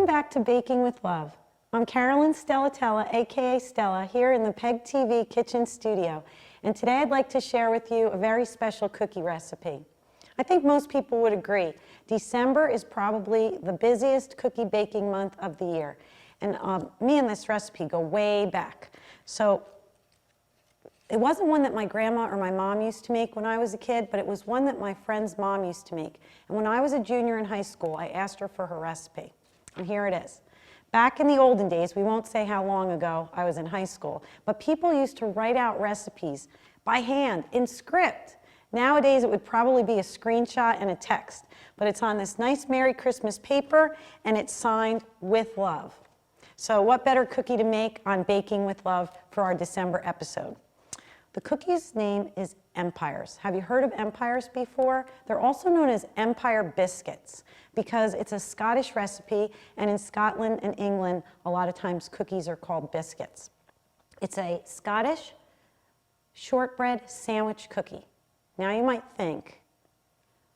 back to Baking with Love. I'm Carolyn Stella, aka Stella, here in the PEG TV kitchen studio. And today I'd like to share with you a very special cookie recipe. I think most people would agree. December is probably the busiest cookie baking month of the year. And me and this recipe go way back. So it wasn't one that my grandma or my mom used to make when I was a kid, but it was one that my friend's mom used to make. And when I was a junior in high school, I asked her for her recipe. And here it is. Back in the olden days, we won't say how long ago I was in high school, but people used to write out recipes by hand in script. Nowadays, it would probably be a screenshot and a text, but it's on this nice Merry Christmas paper, and it's signed with love. So what better cookie to make on Baking with Love for our December episode? The cookie's name is Empires. Have you heard of Empires before? They're also known as Empire Biscuits because it's a Scottish recipe, and in Scotland and England, a lot of times cookies are called biscuits. It's a Scottish shortbread sandwich cookie. Now you might think,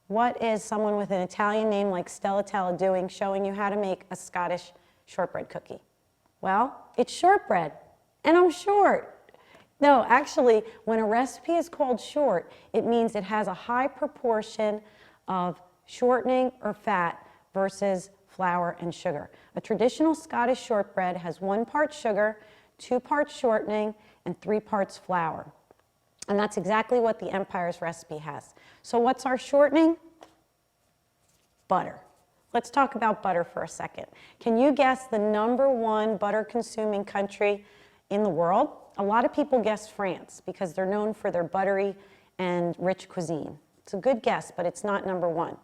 what is someone with an Italian name like Stella doing showing you how to make a Scottish shortbread cookie? Well, it's shortbread, and I'm short. No, actually, when a recipe is called short, it means it has a high proportion of shortening or fat versus flour and sugar. A traditional Scottish shortbread has 1 part sugar, 2 parts shortening, and 3 parts flour. And that's exactly what the Empire's recipe has. So what's our shortening? Butter. Let's talk about butter for a second. Can you guess the #1 butter-consuming country in the world? A lot of people guess France because they're known for their buttery and rich cuisine. It's a good guess, but it's not #1.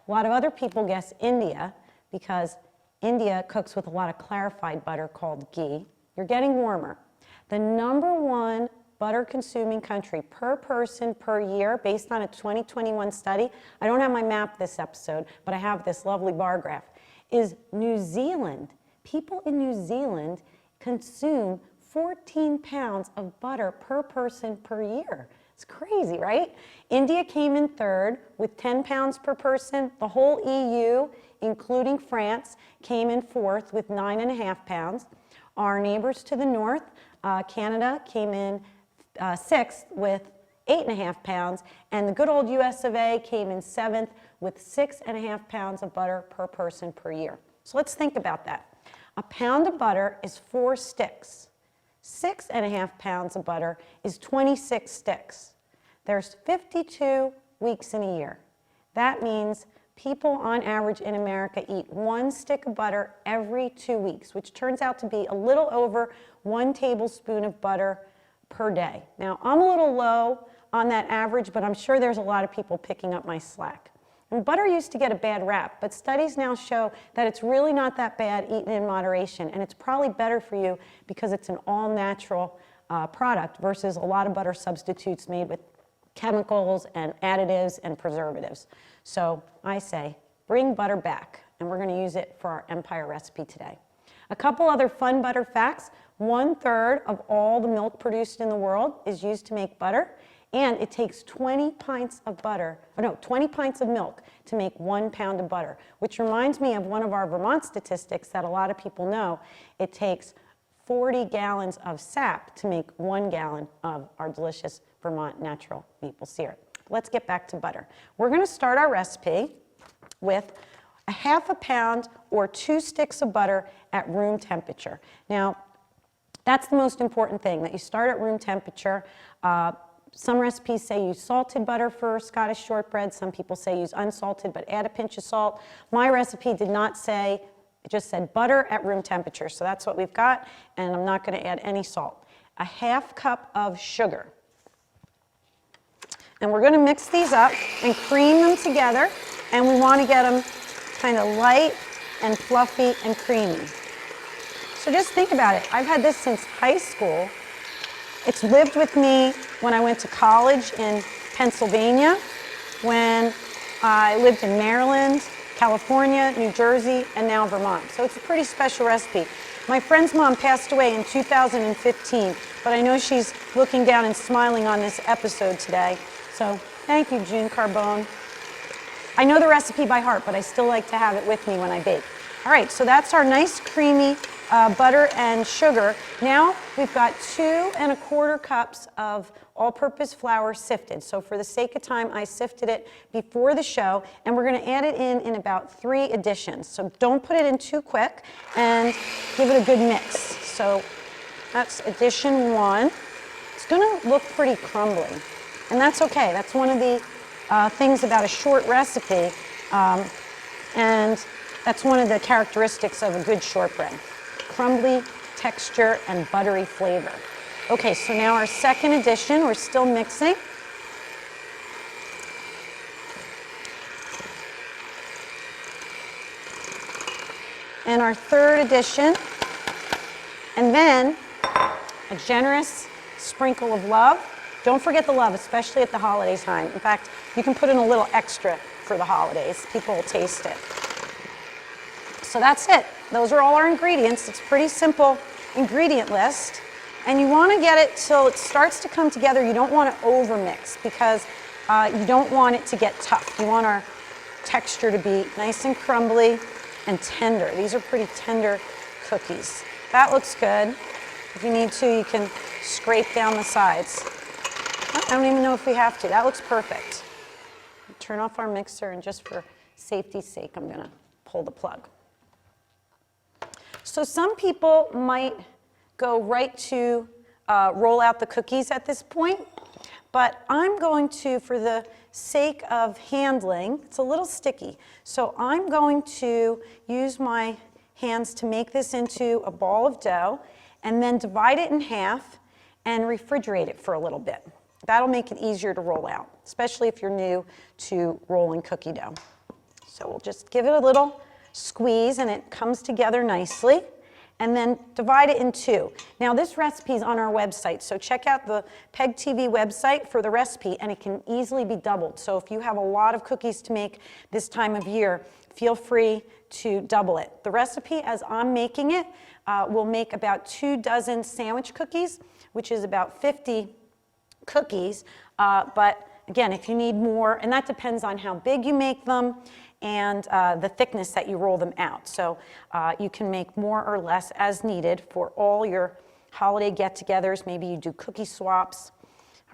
A lot of other people guess India because India cooks with a lot of clarified butter called ghee. You're getting warmer. The #1 butter-consuming country per person per year, based on a 2021 study, I don't have my map this episode, but I have this lovely bar graph, is New Zealand. People in New Zealand consume 14 pounds of butter per person per year. It's crazy, right? India came in 3rd with 10 pounds per person. The whole EU, including France, came in 4th with 9.5 pounds. Our neighbors to the north, Canada, came in 6th with 8.5 pounds, and the good old US of A came in 7th with 6.5 pounds of butter per person per year. So let's think about that. A pound of butter is 4 sticks. 6.5 pounds of butter is 26 sticks. There's 52 weeks in a year. That means people on average in America eat 1 stick of butter every 2 weeks, which turns out to be a little over 1 tablespoon of butter per day. Now, I'm a little low on that average, but I'm sure there's a lot of people picking up my slack. And butter used to get a bad rap, but studies now show that it's really not that bad eaten in moderation, and it's probably better for you because it's an all-natural product versus a lot of butter substitutes made with chemicals and additives and preservatives. So I say, bring butter back, and we're going to use it for our Empire recipe today. A couple other fun butter facts. 1/3 of all the milk produced in the world is used to make butter. And it takes 20 pints of milk to make 1 pound of butter, which reminds me of one of our Vermont statistics that a lot of people know. It takes 40 gallons of sap to make 1 gallon of our delicious Vermont natural maple syrup. Let's get back to butter. We're going to start our recipe with a 1/2 pound or 2 sticks of butter at room temperature. Now, that's the most important thing, that you start at room temperature. Some recipes say use salted butter for Scottish shortbread. Some people say use unsalted, but add a pinch of salt. My recipe did not say, it just said butter at room temperature. So that's what we've got, and I'm not going to add any salt. A 1/2 cup of sugar. And we're going to mix these up and cream them together, and we want to get them kind of light and fluffy and creamy. So just think about it. I've had this since high school. It's lived with me when I went to college in Pennsylvania, when I lived in Maryland, California, New Jersey, and now Vermont. So it's a pretty special recipe. My friend's mom passed away in 2015, but I know she's looking down and smiling on this episode today. So thank you, June Carbone. I know the recipe by heart, but I still like to have it with me when I bake. All right, so that's our nice creamy butter and sugar. Now we've got 2 1/4 cups of all-purpose flour sifted. So for the sake of time, I sifted it before the show, and we're going to add it in about 3 additions. So don't put it in too quick, and give it a good mix. So that's addition 1. It's going to look pretty crumbly, and that's okay. That's one of the things about a short recipe, and that's one of the characteristics of a good shortbread. Crumbly texture and buttery flavor. Okay, so now our second addition, we're still mixing. And our third addition, and then a generous sprinkle of love. Don't forget the love, especially at the holiday time. In fact, you can put in a little extra for the holidays. People will taste it. So that's it. Those are all our ingredients. It's a pretty simple ingredient list. And you want to get it till it starts to come together. You don't want to overmix because you don't want it to get tough. You want our texture to be nice and crumbly and tender. These are pretty tender cookies. That looks good. If you need to, you can scrape down the sides. I don't even know if we have to. That looks perfect. Turn off our mixer, and just for safety's sake, I'm going to pull the plug. So some people might go right to roll out the cookies at this point, but I'm going to, for the sake of handling, it's a little sticky, so I'm going to use my hands to make this into a ball of dough and then divide it in half and refrigerate it for a little bit. That'll make it easier to roll out, especially if you're new to rolling cookie dough. So we'll just give it a little squeeze and it comes together nicely, and then divide it in 2. Now this recipe is on our website, so check out the Peg TV website for the recipe, and it can easily be doubled. So if you have a lot of cookies to make this time of year, feel free to double it. The recipe, as I'm making it, will make about 2 dozen sandwich cookies, which is about 50 cookies, but again, if you need more, and that depends on how big you make them and the thickness that you roll them out. So you can make more or less as needed for all your holiday get-togethers. Maybe you do cookie swaps.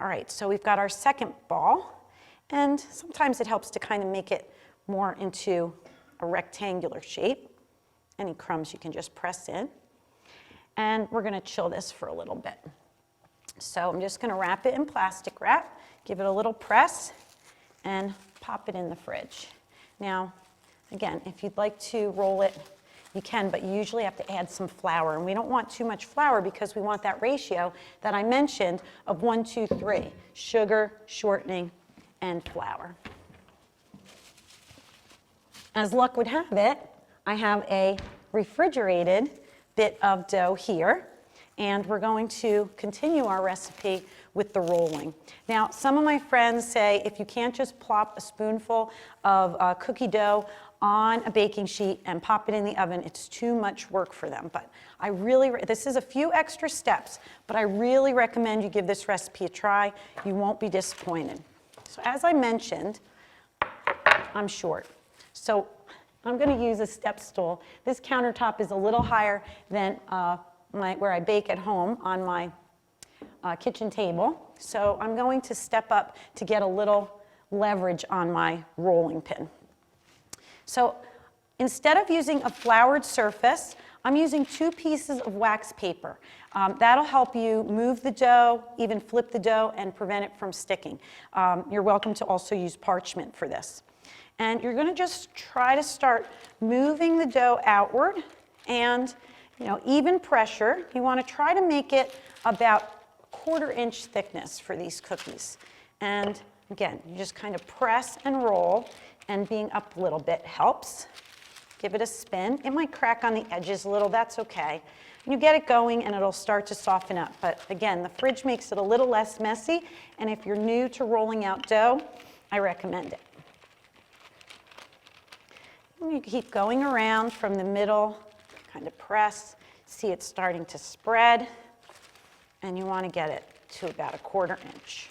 All right, so we've got our second ball, and sometimes it helps to kind of make it more into a rectangular shape. Any crumbs you can just press in. And we're going to chill this for a little bit. So I'm just going to wrap it in plastic wrap, give it a little press, and pop it in the fridge. Now, again, if you'd like to roll it, you can, but you usually have to add some flour. And we don't want too much flour because we want that ratio that I mentioned of 1, 2, 3, sugar, shortening, and flour. As luck would have it, I have a refrigerated bit of dough here, and we're going to continue our recipe with the rolling. Now, some of my friends say if you can't just plop a spoonful of cookie dough on a baking sheet and pop it in the oven, it's too much work for them. But I really, this is a few extra steps, but I really recommend you give this recipe a try. You won't be disappointed. So as I mentioned, I'm short. So I'm going to use a step stool. This countertop is a little higher than where I bake at home on my kitchen table. So I'm going to step up to get a little leverage on my rolling pin. So instead of using a floured surface, I'm using 2 pieces of wax paper. That'll help you move the dough, even flip the dough, and prevent it from sticking. You're welcome to also use parchment for this. And you're going to just try to start moving the dough outward, and even pressure. You want to try to make it about 1/4 inch thickness for these cookies. And again, you just kind of press and roll, and being up a little bit helps. Give it a spin. It might crack on the edges a little, that's okay. You get it going and it'll start to soften up. But again, the fridge makes it a little less messy, and if you're new to rolling out dough, I recommend it. And you keep going around from the middle, kind of press, see it starting to spread, and you want to get it to about 1/4 inch.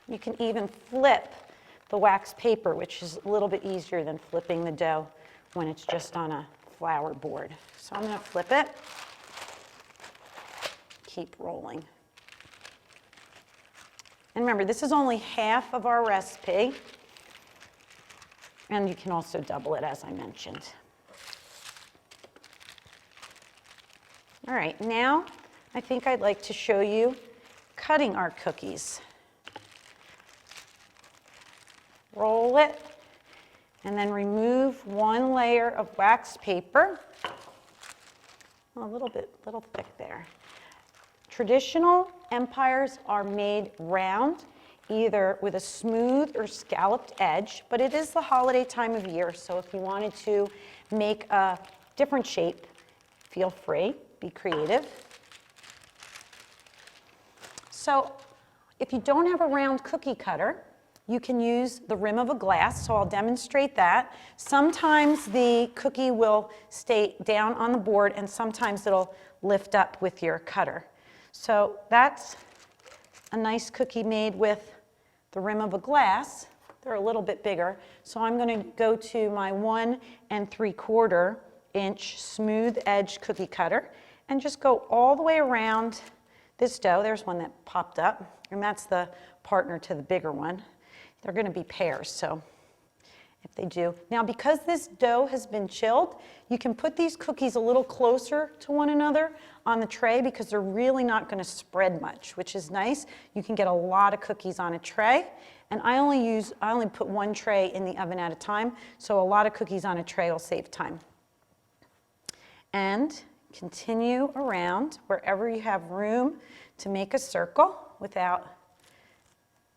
You can even flip the wax paper, which is a little bit easier than flipping the dough when it's just on a flour board. So I'm going to flip it. Keep rolling. And remember, this is only half of our recipe. And you can also double it, as I mentioned. All right, now I think I'd like to show you cutting our cookies. Roll it, and then remove one layer of wax paper. A little thick there. Traditional Empires are made round, either with a smooth or scalloped edge, but it is the holiday time of year, so if you wanted to make a different shape, feel free, be creative. So if you don't have a round cookie cutter, you can use the rim of a glass, so I'll demonstrate that. Sometimes the cookie will stay down on the board, and sometimes it'll lift up with your cutter. So that's a nice cookie made with the rim of a glass. They're a little bit bigger, so I'm going to go to my 1 3/4 inch smooth edge cookie cutter and just go all the way around this dough. There's one that popped up, and that's the partner to the bigger one. They're going to be pairs, so if they do. Now, because this dough has been chilled, you can put these cookies a little closer to one another on the tray because they're really not going to spread much, which is nice. You can get a lot of cookies on a tray, and I only put one tray in the oven at a time, so a lot of cookies on a tray will save time. And continue around wherever you have room to make a circle without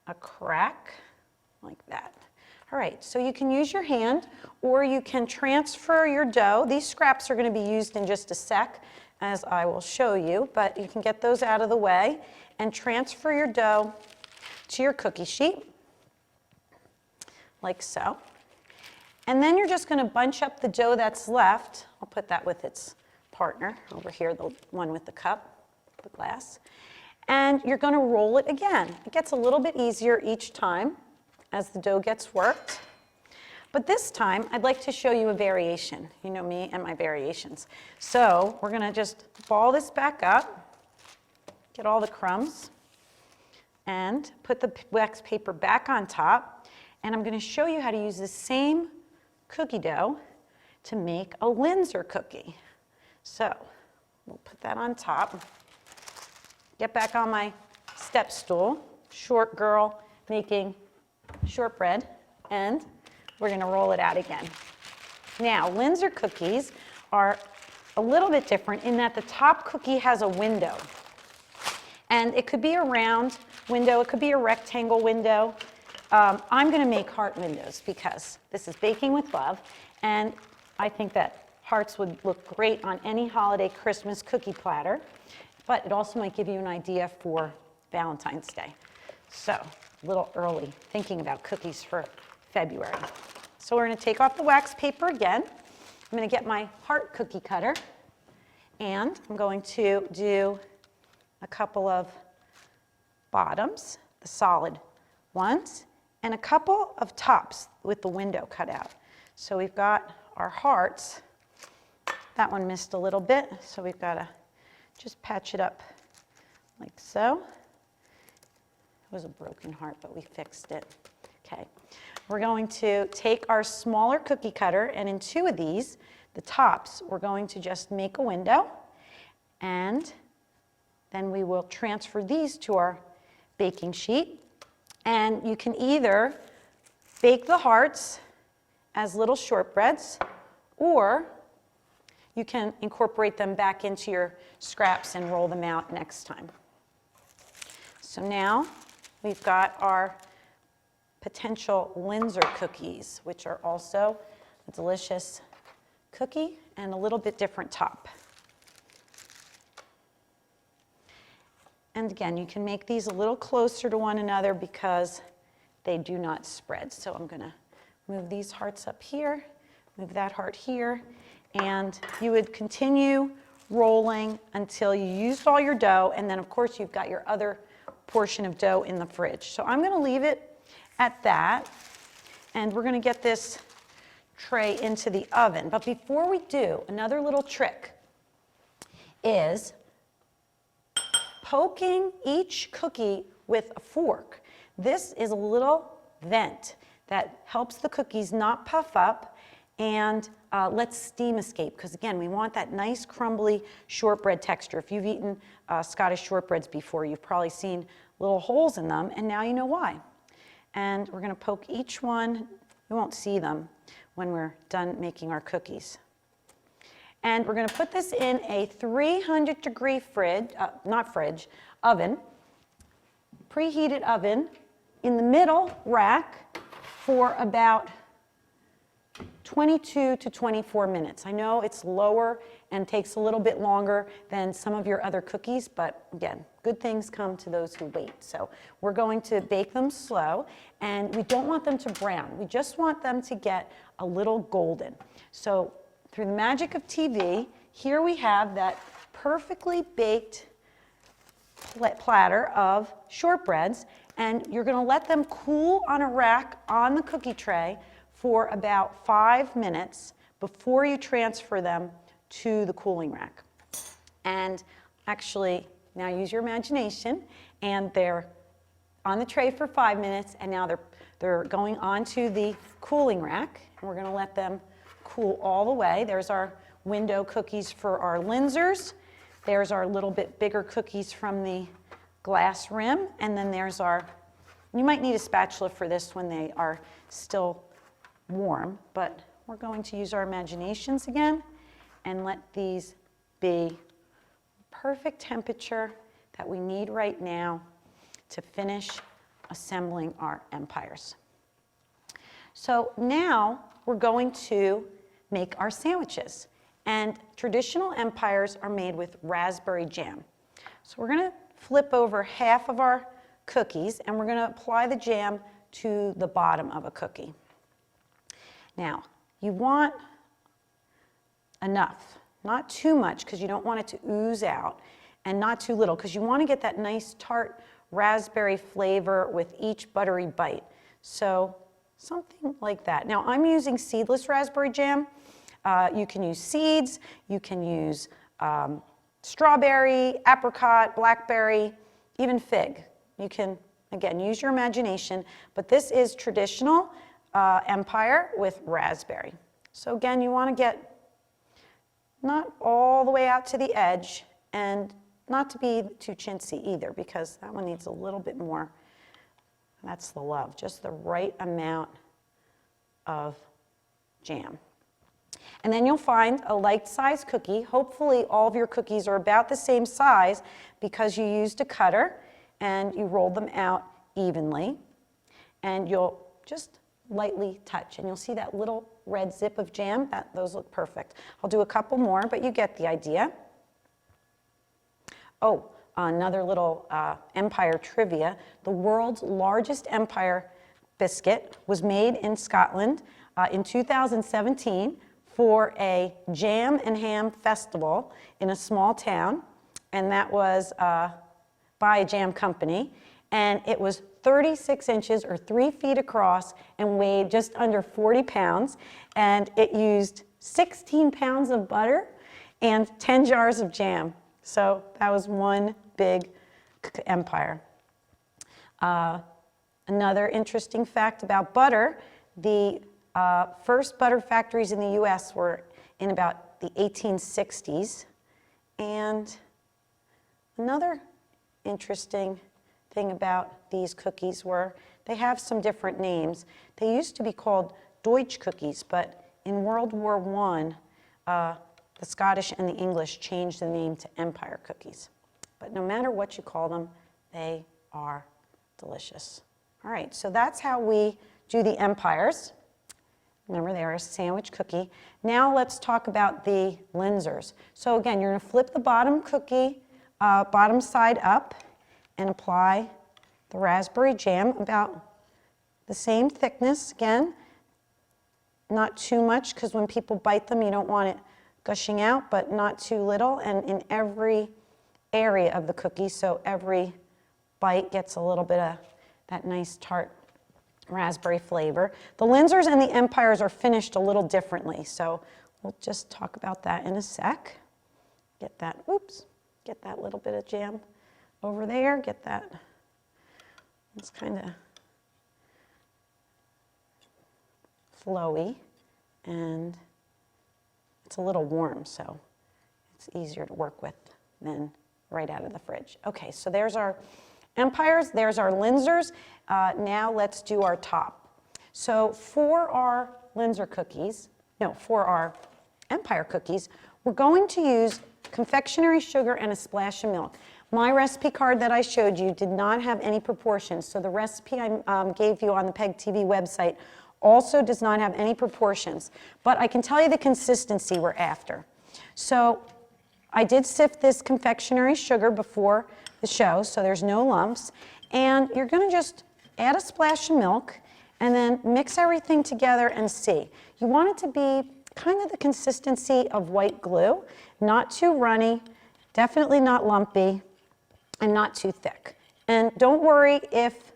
a crack. Like that. All right, so you can use your hand or you can transfer your dough. These scraps are going to be used in just a sec, as I will show you, but you can get those out of the way and transfer your dough to your cookie sheet, like so. And then you're just going to bunch up the dough that's left. I'll put that with its partner over here, the one with the cup, the glass. And you're going to roll it again. It gets a little bit easier each time as the dough gets worked. But this time, I'd like to show you a variation. You know me and my variations. So we're going to just ball this back up, get all the crumbs, and put the wax paper back on top. And I'm going to show you how to use the same cookie dough to make a Linzer cookie. So we'll put that on top. Get back on my step stool, short girl making shortbread, and we're going to roll it out again. Now, Linzer cookies are a little bit different in that the top cookie has a window. And it could be a round window, it could be a rectangle window. I'm going to make heart windows because this is baking with love, and I think that hearts would look great on any holiday Christmas cookie platter, but it also might give you an idea for Valentine's Day. So, a little early thinking about cookies for February. So we're going to take off the wax paper again. I'm going to get my heart cookie cutter, and I'm going to do a couple of bottoms, the solid ones, and a couple of tops with the window cut out. So we've got our hearts. That one missed a little bit, so we've got to just patch it up like so. It was a broken heart, but we fixed it. Okay. We're going to take our smaller cookie cutter, and in two of these, the tops, we're going to just make a window, and then we will transfer these to our baking sheet. And you can either bake the hearts as little shortbreads, or you can incorporate them back into your scraps and roll them out next time. So now we've got our potential Linzer cookies, which are also a delicious cookie and a little bit different top. And again, you can make these a little closer to one another because they do not spread. So I'm going to move these hearts up here, move that heart here, and you would continue rolling until you used all your dough, and then of course you've got your other portion of dough in the fridge. So I'm going to leave it at that, and we're going to get this tray into the oven. But before we do, another little trick is poking each cookie with a fork. This is a little vent that helps the cookies not puff up and lets steam escape, because again, we want that nice crumbly shortbread texture. If you've eaten Scottish shortbreads before, you've probably seen little holes in them, and now you know why. And we're going to poke each one. You won't see them when we're done making our cookies. And we're going to put this in a 300-degree oven, preheated oven, in the middle rack for about 22 to 24 minutes. I know it's lower and takes a little bit longer than some of your other cookies, but again, good things come to those who wait. So we're going to bake them slow, and we don't want them to brown. We just want them to get a little golden. So through the magic of TV, here we have that perfectly baked platter of shortbreads, and you're going to let them cool on a rack on the cookie tray for about 5 minutes before you transfer them to the cooling rack. And actually, now use your imagination, and they're on the tray for 5 minutes, and now they're going onto the cooling rack, and we're going to let them cool all the way. There's our window cookies for our Linzers. There's our little bit bigger cookies from the glass rim, and then there's our, you might need a spatula for this when they are still warm, but we're going to use our imaginations again and let these be perfect temperature that we need right now to finish assembling our empires. So now we're going to make our sandwiches, and traditional empires are made with raspberry jam. So we're going to flip over half of our cookies, and we're going to apply the jam to the bottom of a cookie. Now, you want enough, not too much because you don't want it to ooze out, and not too little because you want to get that nice tart raspberry flavor with each buttery bite. So something like that. Now, I'm using seedless raspberry jam. You can use seeds, you can use strawberry, apricot, blackberry, even fig. You can, again, use your imagination, but this is traditional Empire with raspberry. So again, you want to get not all the way out to the edge, and not to be too chintzy either, because that one needs a little bit more. That's the love, just the right amount of jam. And then you'll find a like-sized cookie. Hopefully all of your cookies are about the same size because you used a cutter and you rolled them out evenly. And you'll just lightly touch, and you'll see that little red zip of jam. Those look perfect. I'll do a couple more, but you get the idea. Oh, another little Empire trivia. The world's largest Empire biscuit was made in Scotland in 2017 for a jam and ham festival in a small town, and that was by a jam company, and it was 36 inches or 3 feet across and weighed just under 40 pounds, and it used 16 pounds of butter and 10 jars of jam. So that was one big empire. Another interesting fact about butter, the first butter factories in the US were in about the 1860s. And another interesting thing about these cookies were they have some different names. They used to be called Deutsch cookies, but in World War I, the Scottish and the English changed the name to Empire cookies. But no matter what you call them, they are delicious. All right, so that's how we do the empires. Remember, they are a sandwich cookie. Now let's talk about the Linzers. So again, you're going to flip the bottom cookie, bottom side up, and apply the raspberry jam about the same thickness. Again, not too much, because when people bite them, you don't want it gushing out, but not too little, and in every area of the cookie, so every bite gets a little bit of that nice tart raspberry flavor. The Linzers and the Empires are finished a little differently, so we'll just talk about that in a sec. Get that, oops, get that little bit of jam over there, get that, it's kind of flowy, and it's a little warm, so it's easier to work with than right out of the fridge. Okay, so there's our Empires, there's our Linzers. Now let's do our top. So for our Linzer cookies, for our Empire cookies, we're going to use confectionery sugar and a splash of milk. My recipe card that I showed you did not have any proportions, so the recipe I gave you on the PEG TV website also does not have any proportions, but I can tell you the consistency we're after. So I did sift this confectionery sugar before the show, so there's no lumps, and you're going to just add a splash of milk and then mix everything together and see. You want it to be kind of the consistency of white glue, not too runny, definitely not lumpy, and not too thick. And don't worry if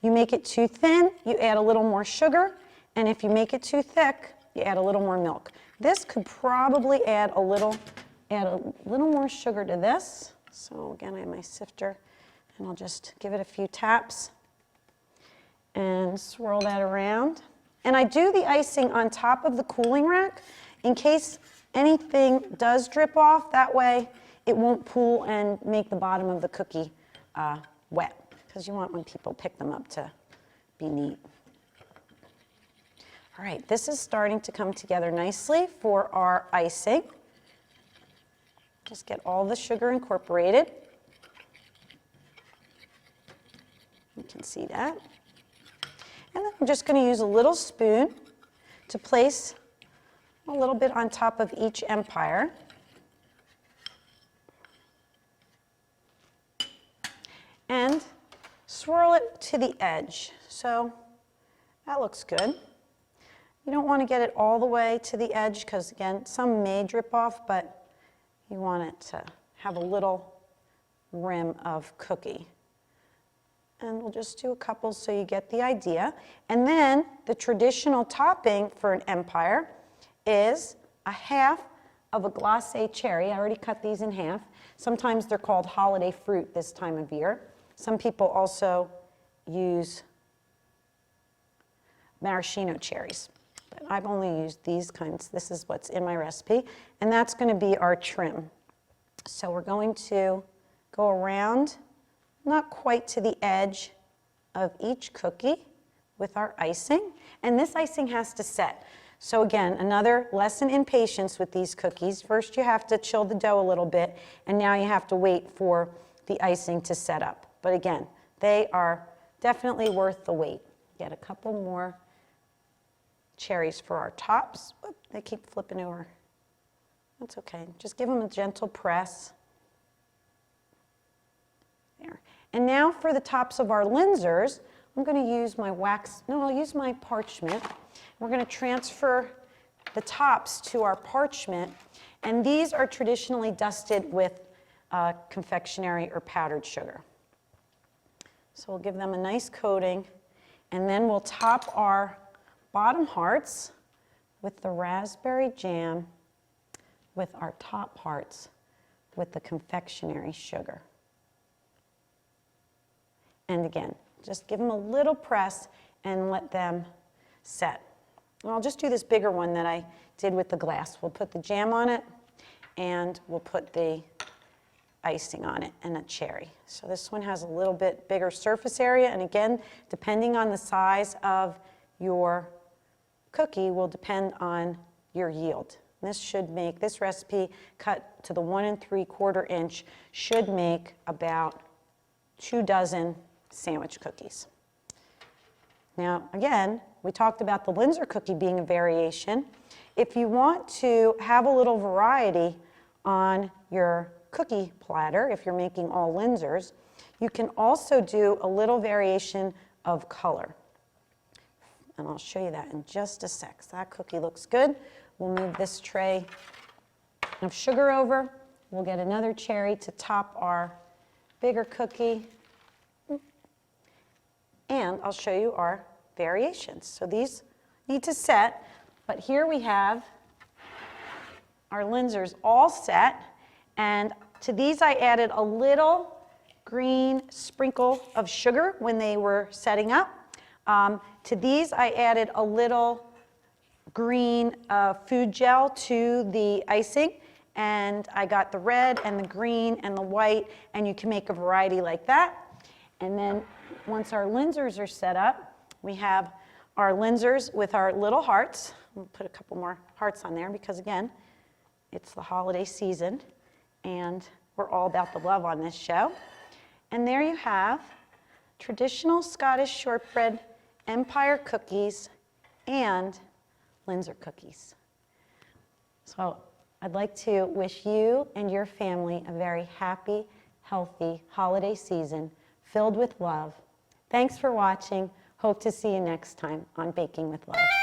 you make it too thin, you add a little more sugar, and if you make it too thick, you add a little more milk. This could probably add a little more sugar to this. So again, I have my sifter, and I'll just give it a few taps and swirl that around. And I do the icing on top of the cooling rack in case anything does drip off. That way it won't pool and make the bottom of the cookie wet, because you want when people pick them up to be neat. All right, this is starting to come together nicely for our icing. Just get all the sugar incorporated. You can see that. And then I'm just going to use a little spoon to place a little bit on top of each Empire. And swirl it to the edge. So that looks good. You don't want to get it all the way to the edge because, again, some may drip off, but you want it to have a little rim of cookie. And we'll just do a couple so you get the idea. And then the traditional topping for an Empire is a half of a glacé cherry. I already cut these in half. Sometimes they're called holiday fruit this time of year. Some people also use maraschino cherries. But I've only used these kinds. This is what's in my recipe. And that's going to be our trim. So we're going to go around, not quite to the edge of each cookie with our icing. And this icing has to set. So again, another lesson in patience with these cookies. First you have to chill the dough a little bit, and now you have to wait for the icing to set up. But again, they are definitely worth the wait. Get a couple more cherries for our tops. Whoop, they keep flipping over. That's okay. Just give them a gentle press. There. And now for the tops of our Linzers, I'm going to use my I'll use my parchment. We're going to transfer the tops to our parchment, and these are traditionally dusted with confectionery or powdered sugar. So we'll give them a nice coating, and then we'll top our bottom hearts with the raspberry jam, with our top hearts with the confectionery sugar. And again, just give them a little press and let them set. And I'll just do this bigger one that I did with the glass. We'll put the jam on it, and we'll put the icing on it and a cherry. So this one has a little bit bigger surface area, and again, depending on the size of your cookie will depend on your yield. This recipe cut to the 1 3/4 inch should make about 2 dozen sandwich cookies. Now again, we talked about the Linzer cookie being a variation. If you want to have a little variety on your cookie platter, if you're making all Linzers, you can also do a little variation of color. And I'll show you that in just a sec. So that cookie looks good. We'll move this tray of sugar over. We'll get another cherry to top our bigger cookie. and I'll show you our variations. So these need to set, but here we have our Linzers all set, and to these I added a little green sprinkle of sugar when they were setting up. To these I added a little green food gel to the icing, and I got the red and the green and the white, and you can make a variety like that. And then once our Linzers are set up, we have our Linzers with our little hearts. We'll put a couple more hearts on there because, again, it's the holiday season, and we're all about the love on this show. And there you have traditional Scottish shortbread Empire cookies and Linzer cookies. So I'd like to wish you and your family a very happy, healthy holiday season filled with love. Thanks for watching. Hope to see you next time on Baking with Love.